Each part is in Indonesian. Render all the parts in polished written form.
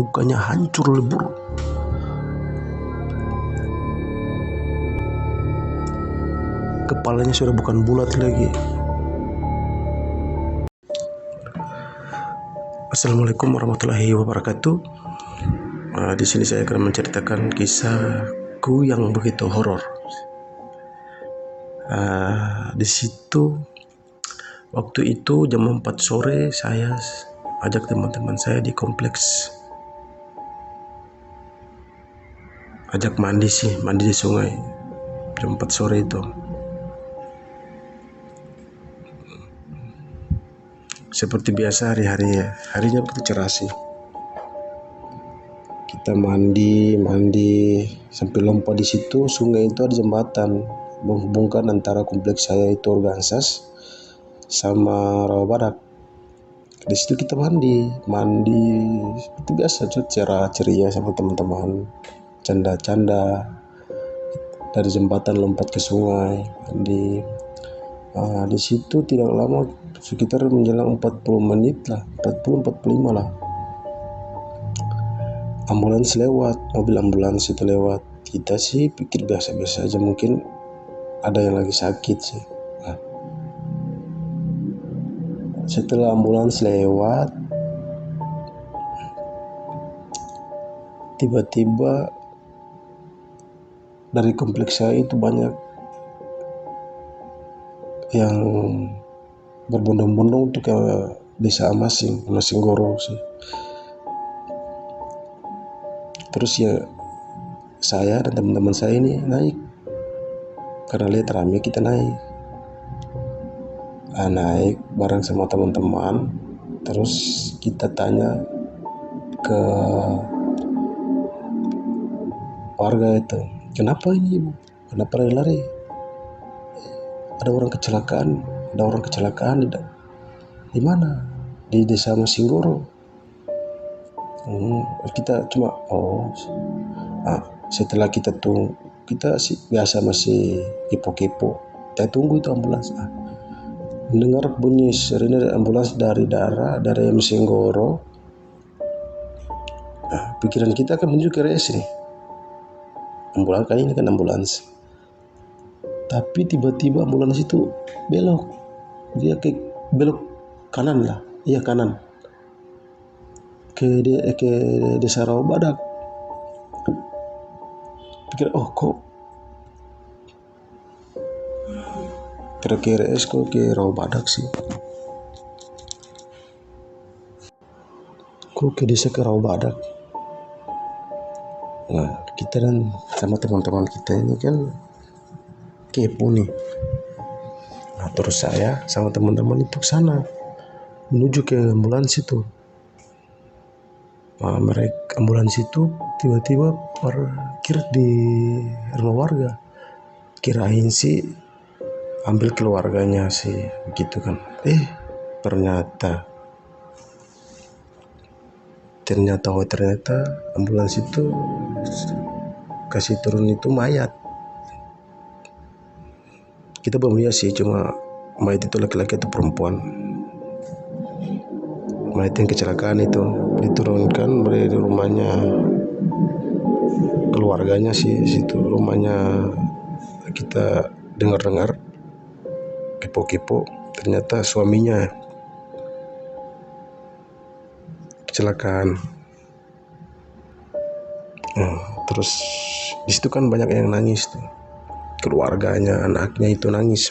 mukanya hancur lebur. Kepalanya sudah bukan bulat lagi. Assalamualaikum warahmatullahi wabarakatuh. Di sini saya akan menceritakan kisahku yang begitu horor. Di situ waktu itu jam 4 sore saya ajak teman-teman saya di kompleks, ajak mandi di sungai jam 4 sore itu. Seperti biasa harinya begitu cerah sih. Kita mandi sampai lompat di situ. Sungai itu ada jembatan menghubungkan antara kompleks saya itu Organsas sama Rawabadak. Di situ kita mandi seperti biasa, cerah ceria sama teman-teman, canda-canda dari jembatan lompat ke sungai mandi. Di situ tidak lama, sekitar menjelang 40 menit lah, 40-45 lah, ambulans lewat, mobil ambulans itu lewat. Kita sih pikir biasa-biasa aja, mungkin ada yang lagi sakit sih. Setelah ambulans lewat, tiba-tiba dari kompleks saya itu banyak yang berbondong-bondong untuk ke desa Masinggoro sih. Terus ya saya dan teman-teman saya ini naik, karena lihat rame kita naik bareng sama teman-teman. Terus kita tanya ke warga itu, kenapa ini ibu, kenapa lari? Ada orang kecelakaan di mana? Di desa Masinggoro. Kita cuma setelah kita sih biasa masih kepo-kepo, kita tunggu itu ambulans. Mendengar bunyi sirine ambulans dari Masinggoro. Pikiran kita kan menuju ke RS nih, ambulans kali ini kan ambulans. Tapi tiba-tiba ambulans itu belok, dia belok kanan ke desa Rawabadak. Pikir kok kira-kira kok ke Rawabadak sih, kok ke desa ke Rawabadak. Kita dan sama teman-teman kita ini kan kepo nih. Terus saya sama teman-teman itu ke sana menuju ke ambulans itu. Mereka ambulans itu tiba-tiba parkir di rumah warga. Kirain sih ambil keluarganya sih begitu kan. Ternyata ambulans itu kasih turun itu mayat. Kita belum lihat sih, cuma mayat itu laki-laki atau perempuan. Mayat yang kecelakaan itu diturunkan dari rumahnya keluarganya sih, situ rumahnya. Kita dengar kepo-kepo, ternyata suaminya kecelakaan. Terus di situ kan banyak yang nangis tuh, keluarganya, anaknya itu nangis.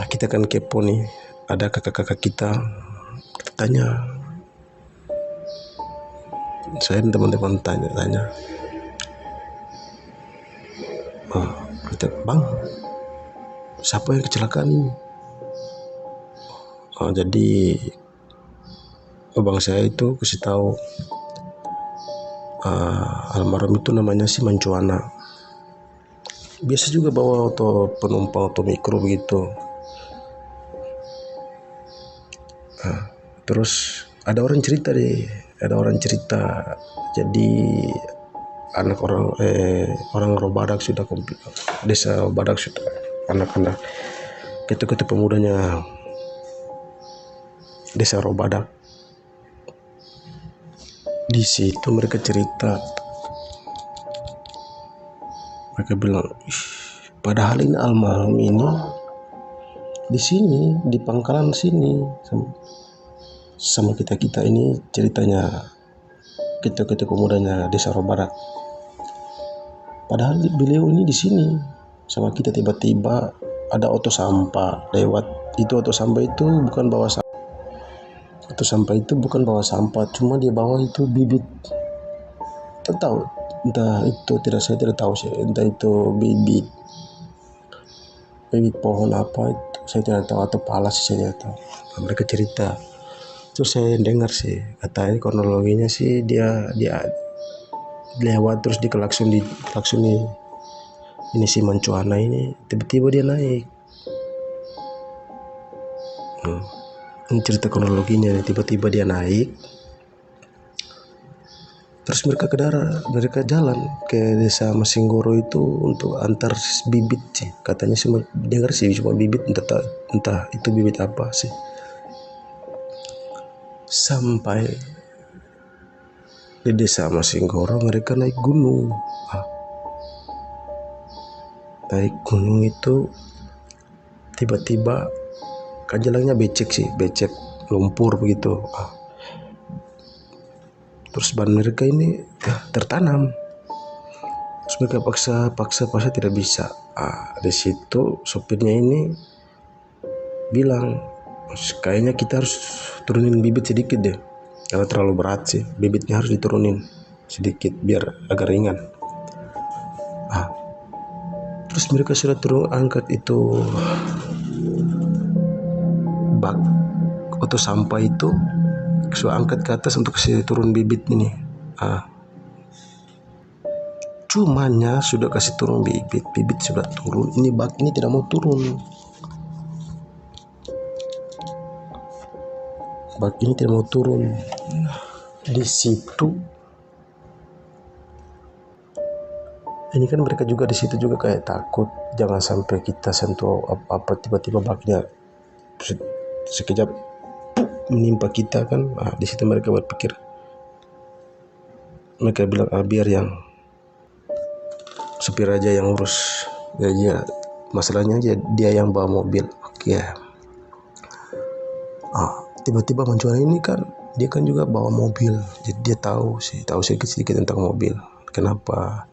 Kita kan kepo nih, ada kakak-kakak kita tanya, saya dan teman-teman tanya, kita, bang, siapa yang kecelakaan ini? Jadi abang saya itu kasih tahu, almarhum itu namanya si Mancuana. Biasa juga bawa penumpang atau mikro begitu. Terus ada orang cerita, jadi anak orang Rawabadak sudah komplit, desa Rawabadak sudah anak-anak ketua-ketua pemudanya desa Rawabadak Di situ mereka cerita, mereka bilang, padahal ini almarhum ini di sini, di pangkalan sini sama kita ini ceritanya, kita pemudanya Desa Robarak. Padahal beliau ini di sini sama kita, tiba-tiba ada auto sampah lewat. Itu auto sampah itu bukan bawa sampah. Auto sampah itu bukan bawa sampah, cuma dia bawa itu bibit. Tidak tahu, entah itu saya tidak tahu sih, entah itu bibit pohon apa itu saya tidak tahu, atau pala sih saya tidak tahu. Nah, mereka cerita. Terus saya dengar sih, katanya kronologinya sih dia lewat terus dikelakson ini si Mancuana ini, tiba-tiba dia naik. Ini cerita kronologinya, tiba-tiba dia naik. Terus mereka jalan ke Desa Masinggoro itu untuk antar bibit sih. Katanya sih dengar sih cuma bibit, entah itu bibit apa sih. Sampai di Desa Masinggoro mereka naik gunung. Naik gunung itu tiba-tiba kan jalannya becek lumpur begitu. Terus ban mereka ini tertanam. Terus mereka paksa tidak bisa. Di situ sopirnya ini bilang, kayaknya kita harus turunin bibit sedikit deh, karena terlalu berat sih, bibitnya harus diturunin sedikit biar agak ringan. Terus mereka sudah angkat itu bak atau sampah itu, sudah angkat ke atas untuk kasih turun bibit ini. Cumanya sudah kasih turun bibit sudah turun, ini bak ini tidak mau turun. Bak ini tidak mau turun. Di situ ini kan mereka juga di situ juga kayak takut jangan sampai kita sentuh apa tiba-tiba baknya sekejap menimpa kita kan. Di situ mereka berpikir, mereka bilang biar yang supir aja yang urus, ya masalahnya aja dia yang bawa mobil. Oke. Tiba-tiba Mancuana ini kan dia kan juga bawa mobil, jadi dia tahu sedikit tentang mobil. Kenapa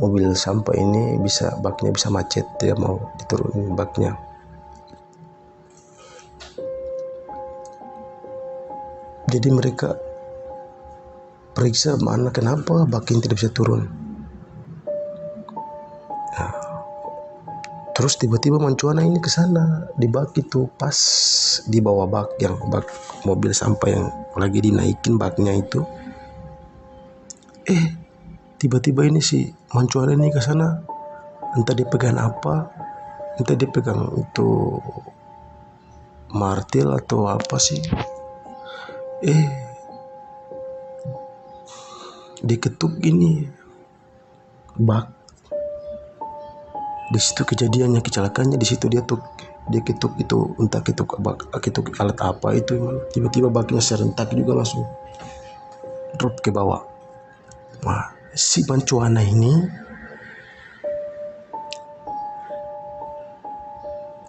mobil sampah ini baknya bisa macet, dia mau diturunin baknya. Jadi mereka periksa kenapa baknya tidak bisa turun. Terus tiba-tiba Mancuana ini ke sana di bak itu, pas di bawah bak mobil sampah yang lagi dinaikin baknya itu. Tiba-tiba ini si Mancuana ini ke sana, entah dia pegang apa, entah dia pegang itu martil atau apa sih. Diketuk ini bak. Di situ kejadiannya, kecelakaannya di situ, dia ketuk itu, entah ketuk alat apa itu, tiba-tiba baknya serentak juga langsung drop ke bawah. Si Mancuana ini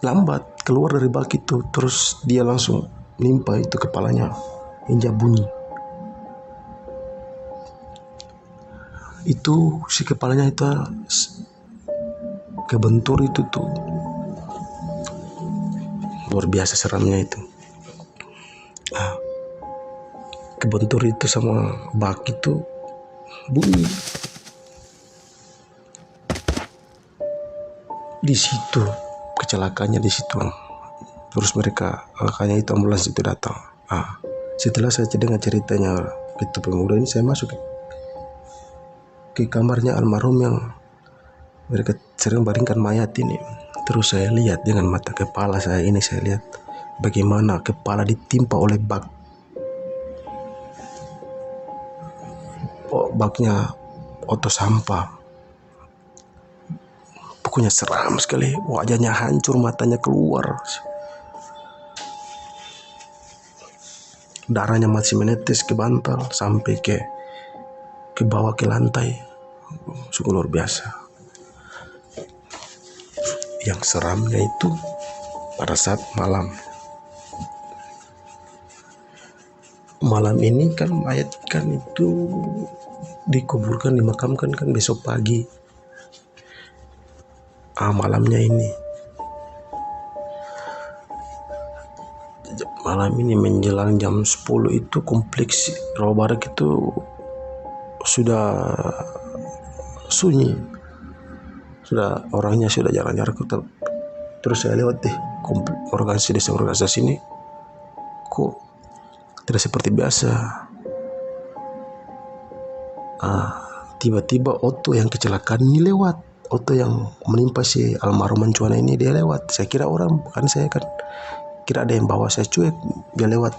lambat keluar dari bak itu, terus dia langsung nimpa itu kepalanya, injak bunyi. Itu si kepalanya itu kebentur itu tuh, luar biasa seramnya itu. Kebentur itu sama bak itu bunyi. Di situ kecelakaannya di situ. Terus makanya itu ambulans itu datang. Setelah saya dengar ceritanya itu pemuda ini, saya masuk ke kamarnya almarhum yang mereka sering baringkan mayat ini. Terus saya lihat dengan mata kepala saya ini, saya lihat bagaimana kepala ditimpa oleh baknya auto sampah. Pokoknya seram sekali, wajahnya hancur, matanya keluar. darahnya masih menetes ke bantal sampai ke bawah ke lantai. Sungguh luar biasa. Yang seramnya itu pada saat malam ini kan mayat kan itu dikuburkan, dimakamkan kan besok pagi. Malam ini menjelang jam 10 itu kompleks Rawa Badak itu sudah sunyi, sudah orangnya sudah jarang-jarang. Terus saya lewat organisasi ini kok tidak seperti biasa. Tiba-tiba Otto yang kecelakaan ini lewat. Otto yang menimpa si almarhum Mancuana ini dia lewat. Saya kira orang, bukan saya kan kira ada yang bawa, saya cuek, dia lewat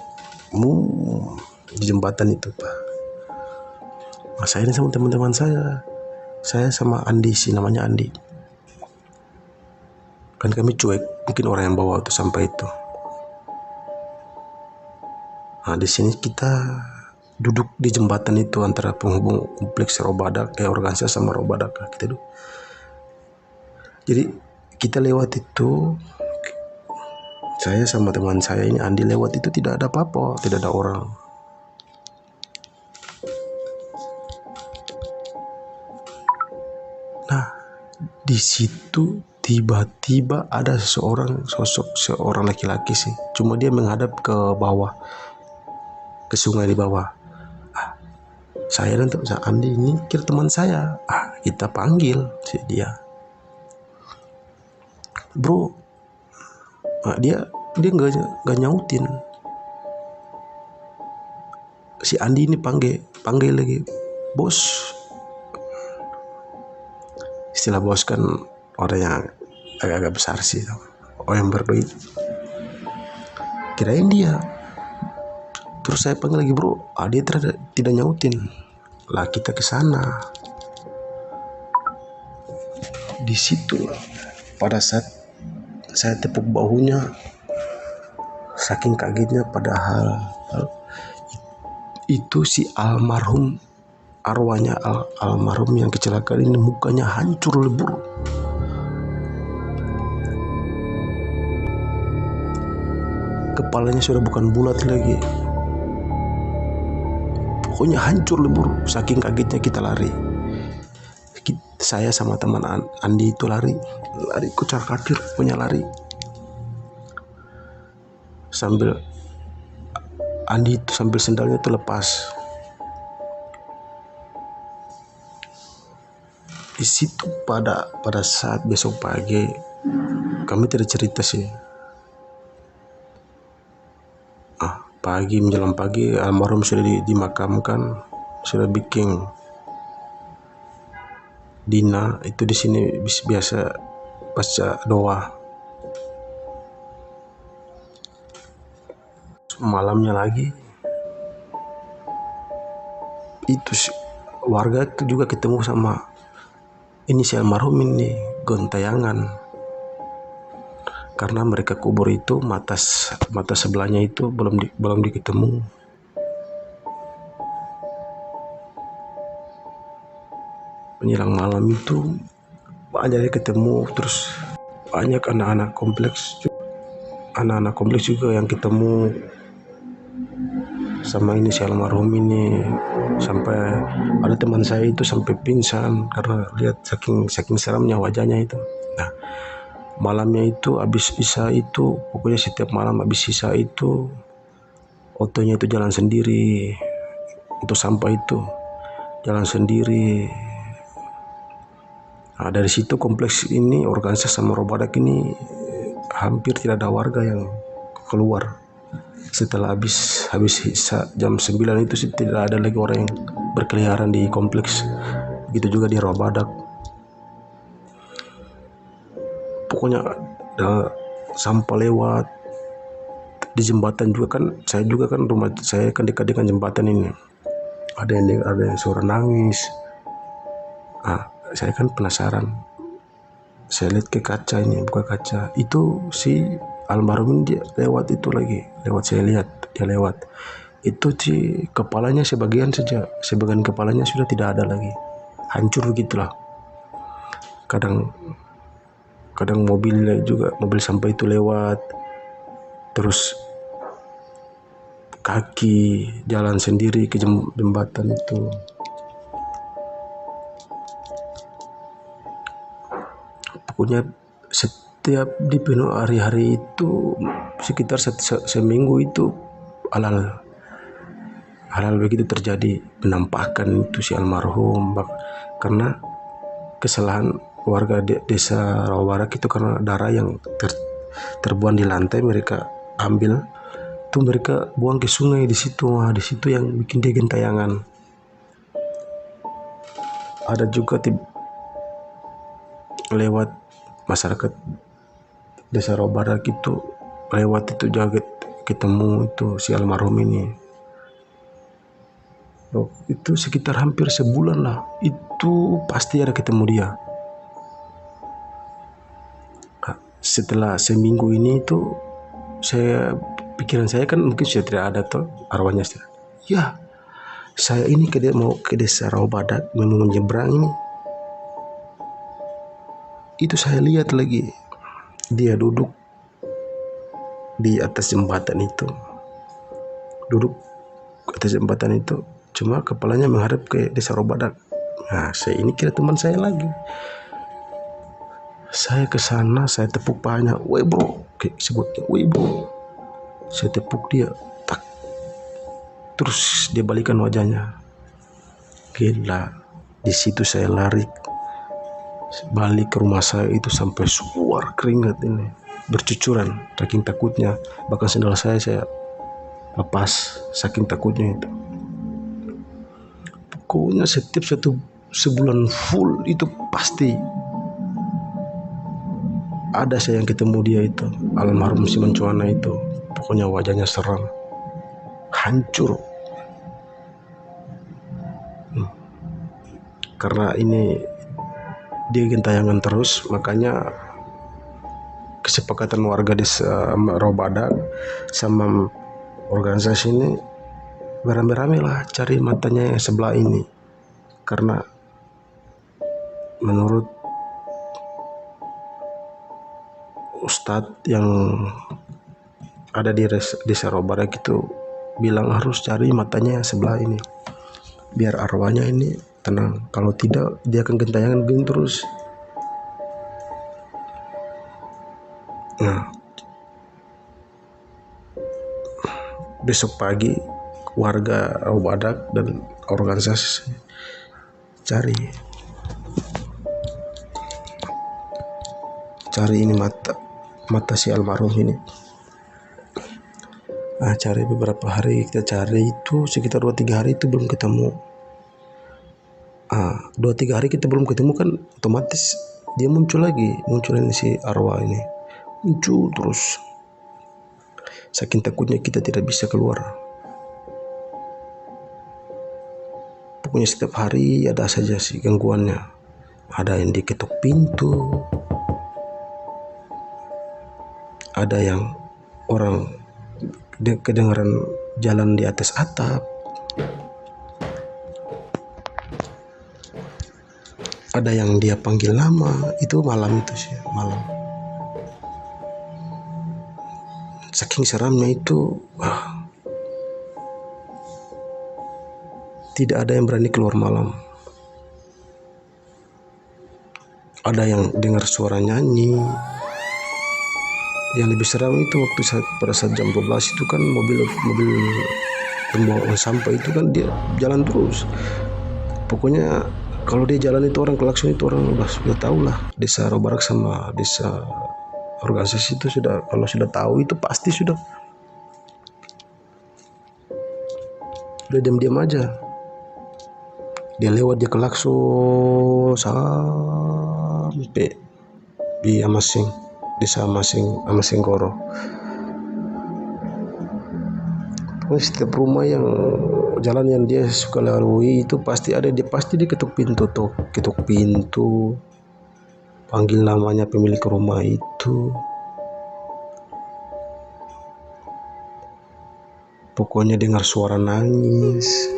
di jembatan itu, Pak. Saya ini sama teman-teman saya sama Andi sih, namanya Andi. Kan kami cuek, mungkin orang yang bawa itu sampai itu. Di sini kita duduk di jembatan itu antara penghubung kompleks Rawa Badak, organisasi sama Rawa Badak. Kita duduk. Jadi kita lewat itu, saya sama teman saya ini Andi lewat itu tidak ada apa-apa, tidak ada orang. Nah, di situ tiba-tiba ada sosok seorang laki-laki sih. Cuma dia menghadap ke bawah, ke sungai di bawah. Saya dan Andi ini kira teman saya. Kita panggil si dia. Bro, dia nggak nyautin. Si Andi ini panggil lagi, bos. Istilah bos kan orang yang agak-agak besar sih, orang yang berduit. Kirain dia. Terus saya panggil lagi, bro. Dia tidak nyautin. Lah kita ke sana. Di situ pada saat saya tepuk bahunya, saking kagetnya, padahal itu si almarhum, arwahnya almarhum yang kecelakaan ini mukanya hancur lebur. Kepalanya sudah bukan bulat lagi. Pokoknya hancur lebur. Saking kagetnya kita lari. Saya sama teman Andi itu lari kucar kacir, punya lari. Sambil Andi itu sambil sendalnya itu lepas. Di situ pada saat besok pagi kami tidak cerita sih. Menjelang pagi almarhum sudah dimakamkan, sudah bikin Dina itu di sini biasa baca doa. Malamnya lagi itu warga itu juga ketemu sama ini si almarhum ini gentayangan, karena mereka kubur itu mata sebelahnya itu belum diketemu. Menjelang malam itu banyak ketemu, terus banyak anak-anak kompleks juga yang ketemu sama ini si almarhum ini. Sampai ada teman saya itu sampai pingsan karena lihat saking seramnya wajahnya itu. Nah, malamnya itu habis isya itu, pokoknya setiap malam habis isya itu Ottonya itu jalan sendiri untuk sampah itu, jalan sendiri. Dari situ kompleks ini, organisasi sama Rawa Badak ini hampir tidak ada warga yang keluar. Setelah habis isya jam 9 itu sih tidak ada lagi orang yang berkeliaran di kompleks. Begitu juga di Rawa Badak. Pokoknya sampah lewat di jembatan juga kan. Saya juga kan rumah saya kan dekat dengan jembatan ini. Ada yang suara nangis. Saya kan penasaran. Saya lihat ke kaca ini, buka kaca. Itu si almarhum dia lewat itu lagi. Saya lihat dia lewat. itu sih kepalanya sebagian kepalanya sudah tidak ada lagi, hancur gitulah. Kadang mobil sampah itu lewat, terus kaki jalan sendiri ke jembatan itu. Pokoknya setiap di penuh hari-hari itu sekitar seminggu itu hal-hal begitu terjadi, penampakan itu si almarhum. Karena kesalahan warga desa Rawabadak itu, karena darah yang terbuang di lantai mereka ambil itu, mereka buang ke sungai di situ. Di situ yang bikin dia gentayangan. Ada juga lewat masyarakat desa Rawabadak itu, lewat itu jaget ketemu itu si almarhum ini. Itu sekitar hampir sebulan lah, itu pasti ada ketemu dia. Setelah seminggu ini itu pikiran saya kan mungkin sudah tidak ada tuh arwahnya. Ya, saya ini mau ke desa Rawabadak, memang menyeberang ini. Itu saya lihat lagi dia duduk di atas jembatan itu, cuma kepalanya menghadap ke desa Rawabadak. Nah, saya ini kira teman saya lagi. Saya ke sana, saya tepuk pahanya, "Woi bro," sebutnya, "Woi bro." Saya tepuk dia, tak. Terus dia balikan wajahnya. Gila, di situ saya lari balik ke rumah saya itu sampai suar keringat ini bercucuran, saking takutnya. Bahkan sendal saya lepas saking takutnya itu. Pokoknya setiap sebulan full itu pasti ada saya yang ketemu dia itu, almarhum si Mencuana itu. Pokoknya wajahnya seram, hancur. Karena ini dia gentayangan terus, makanya kesepakatan warga di Rawabadak sama organisasi ini beramai-ramai lah cari matanya sebelah ini. Karena menurut Ustadz yang ada di desa Rawabadak itu bilang harus cari matanya sebelah ini biar arwahnya ini tenang. Kalau tidak dia akan gentayangan begini terus. Nah, besok pagi warga Rawabadak dan organisasi cari ini mata si almarhum ini. Nah, cari beberapa hari, kita cari itu sekitar 2-3 hari itu belum ketemu. 2-3 hari kita belum ketemu kan, otomatis dia muncul ini si arwah ini muncul terus. Saking takutnya kita tidak bisa keluar. Pokoknya setiap hari ada saja sih gangguannya. Ada yang diketuk pintu, ada yang orang kedengaran jalan di atas atap, ada yang dia panggil nama. Itu malam itu sih, malam. Saking seramnya itu, tidak ada yang berani keluar malam. Ada yang dengar suara nyanyi. Yang lebih seram itu pada saat jam 12 itu kan mobil pembuangan sampah itu kan dia jalan terus. Pokoknya kalau dia jalan itu orang klakson itu orang sudah tahu lah. Desa Rawabadak sama desa organisasi itu kalau sudah tahu itu pasti sudah diam-diam aja. Dia lewat, dia klakson sampai di desa Amasing Goro. Setiap rumah yang jalan yang dia suka lalui itu pasti dia ketuk pintu, panggil namanya pemilik rumah itu. Pokoknya dengar suara nangis,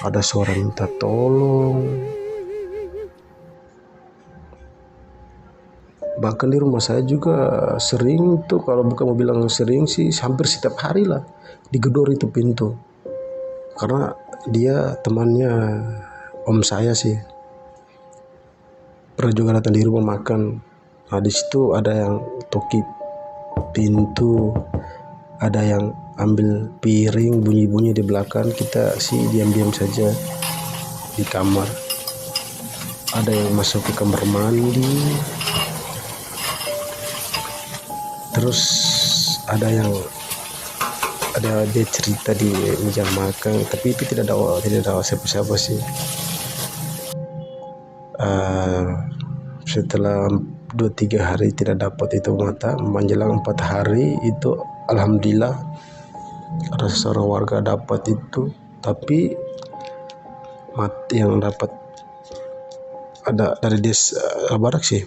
ada suara minta tolong. Bahkan di rumah saya juga sering tuh, kalau bukan mau bilang sering sih, hampir setiap hari lah digedor itu pintu. Karena dia temannya om saya sih, pernah juga datang di rumah makan. Nah di situ ada yang toki pintu, ada yang ambil piring, bunyi-bunyi di belakang. Kita sih diam-diam saja di kamar. Ada yang masuk ke kamar mandi, terus ada dia cerita di meja makan, tapi itu tidak ada siapa-siapa sih. Setelah 2-3 hari tidak dapat itu mata, menjelang 4 hari itu alhamdulillah ada seorang warga dapat itu. Tapi yang dapat ada dari desa Robarak sih,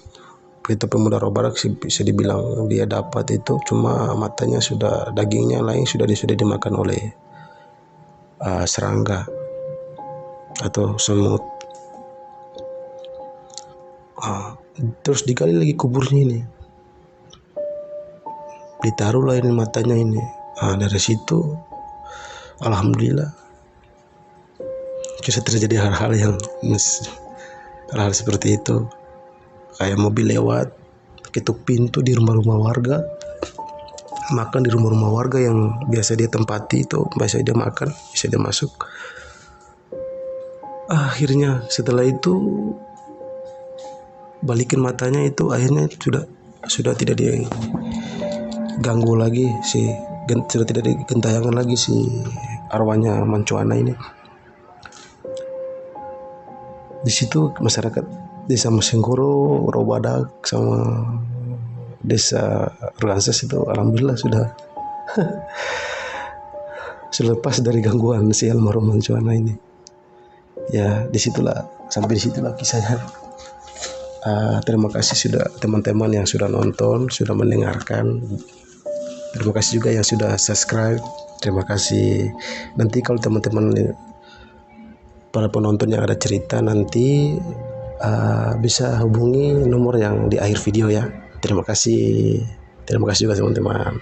itu pemuda Robarak sih, bisa dibilang dia dapat itu, cuma matanya sudah, dagingnya lain sudah dimakan oleh serangga atau semut. Terus digali lagi kuburnya ini, ditaruhlah ini matanya ini. Dari situ alhamdulillah bisa terjadi hal-hal seperti itu, kayak mobil lewat ketuk pintu di rumah-rumah warga, makan di rumah-rumah warga yang biasa dia tempati itu, biasa dia makan, bisa dia masuk. Akhirnya setelah itu balikin matanya itu, akhirnya sudah tidak diganggu lagi sih, sudah tidak digentayangan lagi si arwahnya Mancuana ini. Di situ masyarakat desa Mesenggoro, Robadak sama desa Ransas itu alhamdulillah sudah lepas dari gangguan si almarhum Mancuana ini. Ya sampai disitulah kisahnya. Terima kasih sudah teman-teman yang sudah nonton, sudah mendengarkan. Terima kasih juga yang sudah subscribe. Terima kasih. Nanti kalau teman-teman para penonton yang ada cerita, nanti bisa hubungi nomor yang di akhir video ya. Terima kasih juga teman-teman.